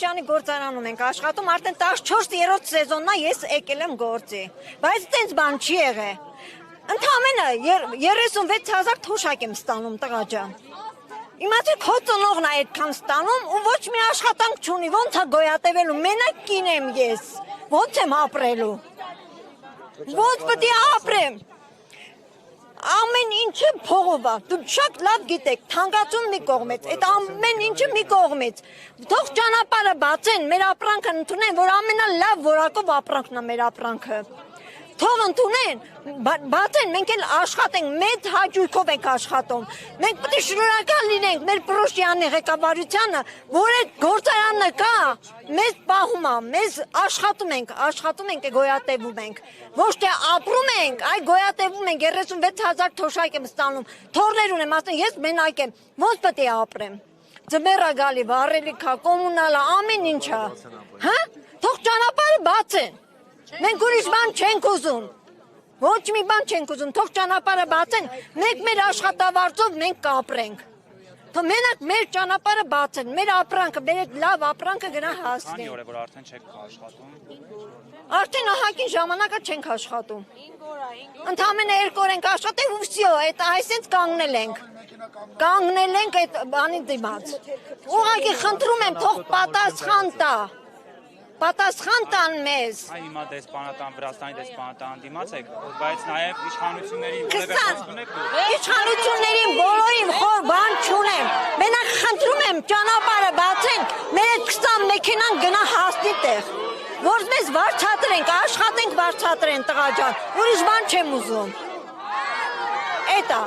Պրոշյանի գործարանում ենք աշխատում, արդեն 14-րդ սեզոնն է ես եկել եմ գործի, բայց այդպես բան չի եղել։ Ընդամենը 36,000 թոշակ եմ ստանում տղա ջան։ Իմացի քո ծնողն է այդքան ստանում ու ոչ մի աշխատանք չունի, ոնց է գոյատևելու, մենակ կին եմ ես, ոնց եմ ապրելու, ոնց պետք է ապրեմ։ Ամեն ինչը փողով է, դու շատ լավ գիտեք, թանկացում մի կողմից, այդ ամեն ինչը մի կողմից, թող ճանապարհը բացեն, մեր ապրանքն ընդունեն, որ ամենալավ որակով ապրանքն է մեր ապրանքը, թող ընդունեն, բացեն, մենք էլ աշխատենք, մեծ հաճույքով ենք աշխատում, մենք պետք է շնորհակալ լինենք մեր Պրոշյանի ղեկավարությանը, որ այդ գործարանը կա, մեզ պահում է, մեզ աշխատում ենք, գոյատևում ենք, ոչ թե ապրում ենք, այ գոյատևում ենք, 36,000 թոշակ եմ ստանում, թորներ ունեմ, ասեն, ես մենակ եմ, ոնց պետք է ապրեմ, ձմեռա գալի, վառելիքա, կոմունալա, ամեն ինչա, հա, թող ճանապարհը բացեն, մենք ուրիշ բան չենք ուզում, ոչ մի բան չենք ուզում, թող ճանապարհը բացեն, մենք մեր աշխատավարձով մենք կապրենք, թող մենակ մեր ճանապարհը բացեն, մեր ապրանքը, մեր այդ լավ ապրանքը գնա հասնի։ Քանի օր է որ արդեն չեք աշխատում։ Արդեն ահագին ժամանակա չենք աշխատում։ Ընդամենը 2 օր ենք աշխատել ու վсё, այդ այսպես կանգնել ենք այդ բանի դիմաց։ Ուղղակի խնդրում եմ, թող պատասխան տան մեզ։ Այ հիմա դեսպանատան, Վրաստանի դեսպանատան դիմաց եք, բայց նաև իշխանությունների Իշխանություններին բոլորին խոր բան չունեմ։ Մենակ խնդրում եմ ճանապարհը բացեն, մեր այդ 20 մեքենան գնա հասնի տեղ, որ մեզ վարձատրենք, աշխատենք վարձատրեն տղա ջան, ուրիշ բան չեմ ուզում։ Էտա